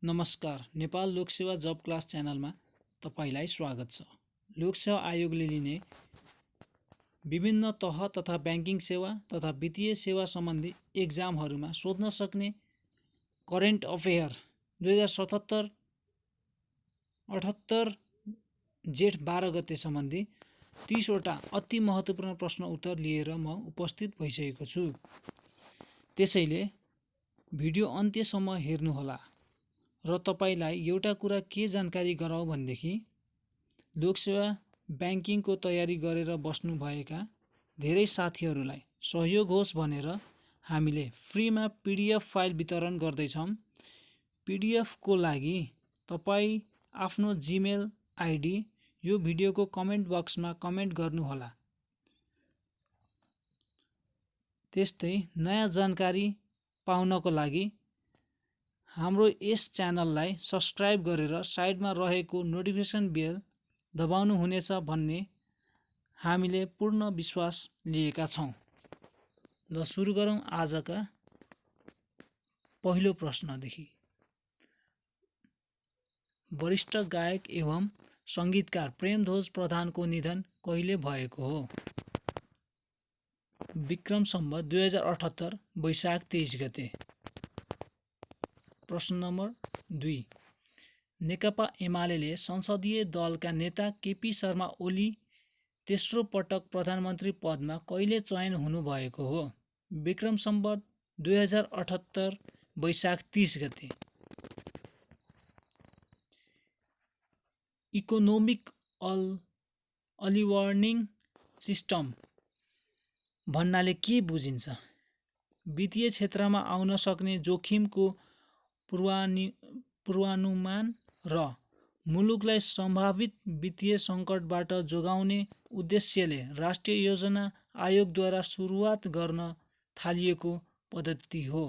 नमस्कार। नेपाल लोकसेवा जब क्लास च्यानलमा तपाईलाई स्वागत छ। लोकसेवा आयोगले लिने विभिन्न तह तथा ब्याङ्किङ सेवा तथा वित्तीय सेवा सम्बन्धी एक्जामहरूमा सोध्न सक्ने करेन्ट अफेयर 2077-78 जेठ 12 गते सम्बन्धी 30 वटा अति महत्त्वपूर्ण प्रश्न उत्तर लिएर म उपस्थित भइसकेको छु। त्यसैले भिडियो अन्त्यसम्म हेर्नुहोला र तपाईलाई एउटा कुरा के जानकारी गराउँ भनेदेखि लोकसेवा ब्याङ्किङको तयारी गरेर बस्नुभएका धेरै साथीहरूलाई सहयोग होस् भनेर हामीले फ्रीमा पीडीएफ फाइल वितरण गर्दैछौँ। पीडीएफको लागि तपाईँ आफ्नो जीमेल आइडी यो भिडियोको कमेन्ट बक्समा कमेन्ट गर्नुहोला। त्यस्तै नयाँ जानकारी पाउनको लागि हाम्रो यस च्यानललाई सब्स्क्राइब गरेर साइडमा रहेको नोटिफिकेसन बेल दबाउनु हुनेछ भन्ने हामीले पूर्ण विश्वास लिएका छौँ। ल सुरु गरौँ आजका पहिलो प्रश्नदेखि। वरिष्ठ गायक एवं सङ्गीतकार प्रेमध्वज प्रधानको निधन कहिले भएको हो? विक्रम सम्वत 2078 वैशाख 23 गते। प्रश्न नम्बर 2। नेकपा एमाले संसदीय दलका नेता केपी शर्मा ओली तेस्रो पटक प्रधानमन्त्री पदमा कहिले चयन हुनुभएको हो? विक्रम सम्वत 2078 वैशाख 30 गते। इकोनोमिक अर्ली सिस्टम भन्नाले के बुझिन्छ? वित्तीय क्षेत्रमा आउन सक्ने जोखिमको पूर्वानुमान र मुलुकलाई सम्भावित वित्तीय सङ्कटबाट जोगाउने उद्देश्यले राष्ट्रिय योजना आयोगद्वारा सुरुवात गर्न थालिएको पद्धति हो।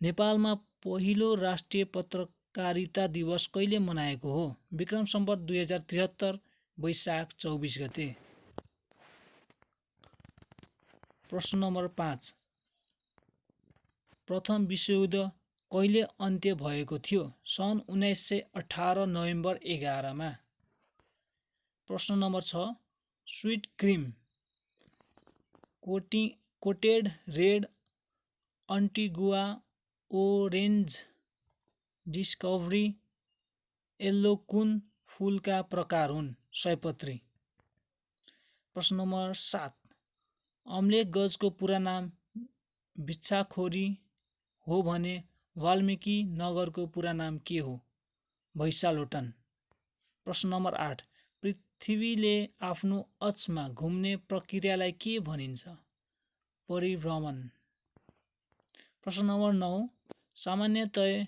नेपालमा पहिलो राष्ट्रिय पत्रकारिता दिवस कहिले मनाएको हो? विक्रम सम्वत 2073 वैशाख 24 गते। प्रश्न नम्बर 5। प्रथम विश्वयुद्ध कहिले अन्त्य भएको थियो? सन् 1918 नोभेम्बर 11 मा। प्रश्न number 6। Sweet cream, coated red, Antigua orange, discovery yellow कुन फुलका प्रकार हुन्? सयपत्री। प्रश्न नम्बर 7। अम्लेख गजको पुरा नाम भिक्षाखोरी हो भने वाल्मिकी नगरको पुरा नाम के हो? भैसालोटन। प्रश्न नम्बर 8। पृथ्वीले आफ्नो अक्षमा घुम्ने प्रक्रियालाई के भनिन्छ? परिभ्रमण। प्रश्न नम्बर 9। सामान्यतया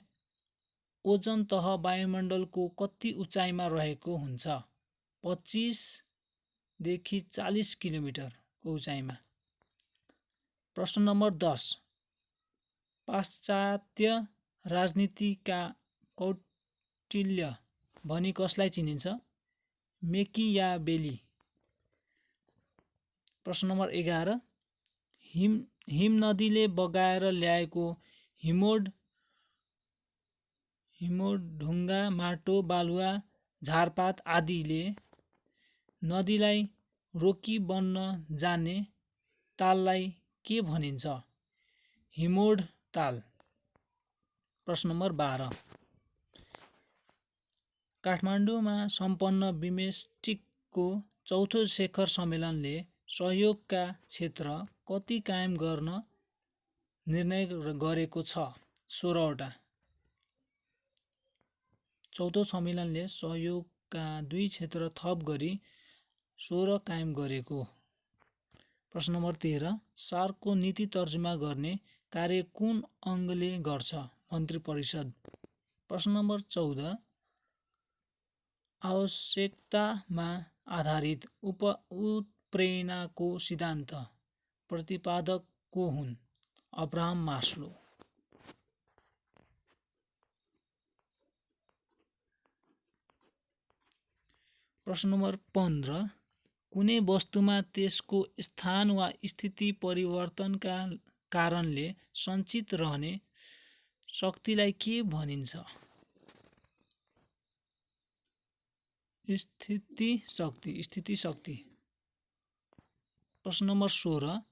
ओजन तह वायुमण्डलको कति उचाइमा रहेको हुन्छ? 25 देखि 40 किलोमिटरको उचाइमा। प्रश्न नम्बर 10। पाश्चात्य राजनीतिका कौटिल्य भनी कसलाई चिनिन्छ? मेकियावेली। प्रश्न नम्बर 11। हिमनदीले बगाएर ल्याएको हिमोढुङ्गा, माटो, बालुवा, झारपात आदिले नदीलाई रोकी बन्न जाने ताललाई के भनिन्छ? हिमोड ताल। प्रश्न नम्बर 12। काठमाडौँमा सम्पन्न बिमस्टेकको चौथो शिखर सम्मेलनले सहयोगका क्षेत्र कति कायम गर्न निर्णय गरेको छ? 16 वटा। चौथो सम्मेलनले सहयोगका 2 क्षेत्र थप गरी 16 कायम गरेको। प्रश्न नम्बर 13। सार्कको नीति तर्जुमा गर्ने कार्य कुन अङ्गले गर्छ? मन्त्री परिषद। प्रश्न नम्बर 14। आवश्यकतामा आधारित उत्प्रेरणाको सिद्धान्त प्रतिपादक को हुन्? Abraham Maslow. प्रश्न नम्बर 15। कुनै वस्तुमा त्यसको स्थान वा स्थिति परिवर्तनका कारणले सञ्चित रहने शक्तिलाई के भनिन्छ? स्थिति शक्ति। प्रश्न नम्बर 16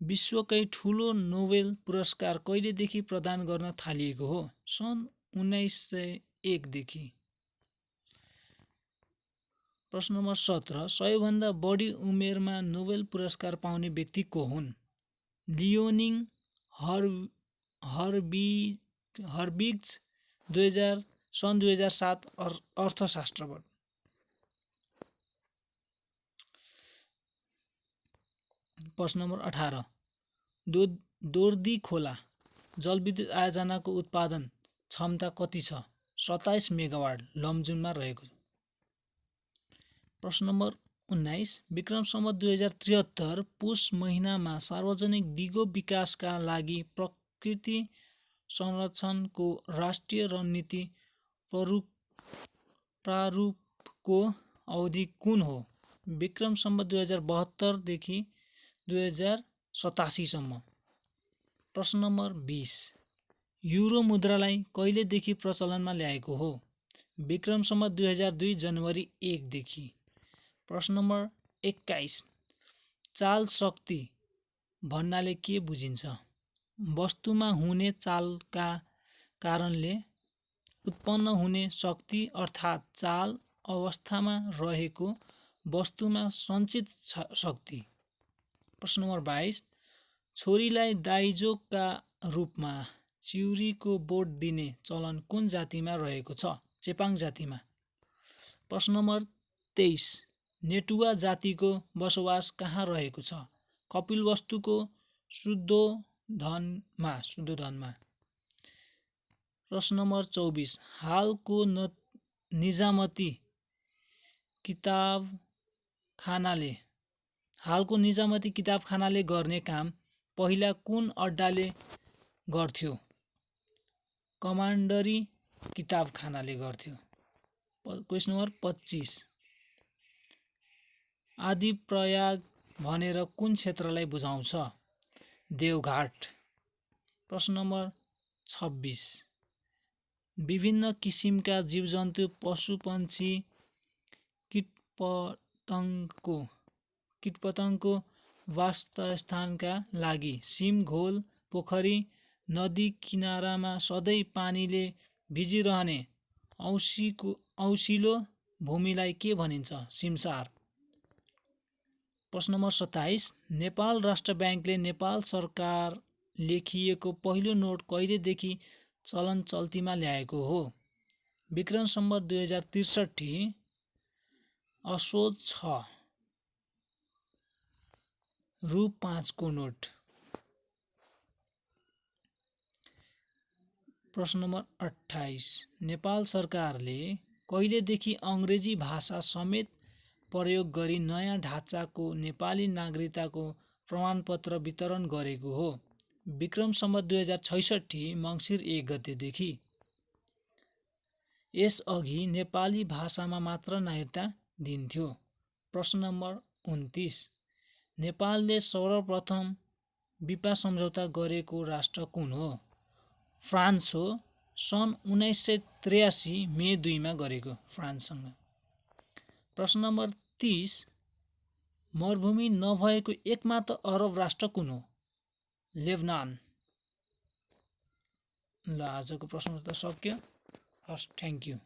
विश्वकै ठुलो नोबेल पुरस्कार कहिलेदेखि प्रदान गर्न थालिएको हो? सन् 1901 देखि। प्रश्न नम्बर 17 सबैभन्दा बढी उमेरमा नोबेल पुरस्कार पाउने व्यक्ति को हुन्? लियोनिङ हर्बिग्ज सन् 2007 अर्थशास्त्रबाट। प्रश्न नम्बर 18 दोर्दी खोला जलविद्युत आयोजनाको उत्पादन क्षमता कति छ? 27 मेगावाट लमजुङमा रहेको छ। प्रश्न नम्बर 19 विक्रम सम्वत 2073 पुष महिनामा सार्वजनिक दिगो विकासका लागि प्रकृति संरक्षणको राष्ट्रिय रणनीति प्रारूपको अवधि कुन हो? विक्रम सम्वत 2072 देखि 2087 सम्म। प्रश्न नम्बर 20 युरो मुद्रालाई कहिलेदेखि प्रचलनमा ल्याएको हो? विक्रम सम्वत 2002 जनवरी 1 देखि। प्रश्न नम्बर 21 चाल शक्ति भन्नाले के बुझिन्छ? वस्तुमा हुने चालका कारणले उत्पन्न हुने शक्ति अर्थात् चाल अवस्थामा रहेको वस्तुमा सञ्चित शक्ति। प्रश्न नम्बर 22 छोरीलाई दाइजोका रूपमा चिउरीको बोट दिने चलन कुन जातिमा रहेको छ? चेपाङ जातिमा। प्रश्न नम्बर 23 नेटुवा जातिको बसोबास कहाँ रहेको छ? कपिलवस्तुको शुद्धोधनमा। प्रश्न नम्बर 24 हालको निजामती किताबखानाले गर्ने काम पहिला कुन अड्डाले गर्थ्यो? कमान्डरी किताबखानाले गर्थ्यो। क्वेसन नम्बर 25 आदिप्रयाग भनेर कुन क्षेत्रलाई बुझाउँछ? देवघाट। प्रश्न नम्बर 26 विभिन्न किसिमका जीवजन्तु पशुपक्षी कीटपतङ्गको वासस्थानका लागि सिम घोल पोखरी नदी किनारामा सधैँ पानीले भिजिरहने औसिलो भूमिलाई के भनिन्छ? सिमसार। प्रश्न नम्बर 27 नेपाल राष्ट्र ब्याङ्कले नेपाल सरकार लेखिएको पहिलो नोट कहिलेदेखि चलन चल्तीमा ल्याएको हो? विक्रम सम्वत 2063 असोज 6 रु 5 को नोट। प्रश्न नम्बर 28 नेपाल सरकारले कहिलेदेखि अङ्ग्रेजी भाषा समेत प्रयोग गरी नयाँ ढाँचाको नेपाली नागरिकताको प्रमाणपत्र वितरण गरेको हो? विक्रम सम्वत 2066 मङ्सिर 1 गतेदेखि। यसअघि नेपाली भाषामा मात्र नागरिकता दिन्थ्यो। प्रश्न नम्बर 29 नेपालले सर्वप्रथम विपा सम्झौता गरेको राष्ट्र कुन हो? फ्रान्स हो। सन् 1983 मे 2 मा गरेको फ्रान्ससँग। प्रश्न नम्बर 30 मरुभूमि नभएको एकमात्र अरब राष्ट्र कुन हो? लेबनान। ल आजको प्रश्न उत्तर सक्यो। हस् थ्याङ्क यू।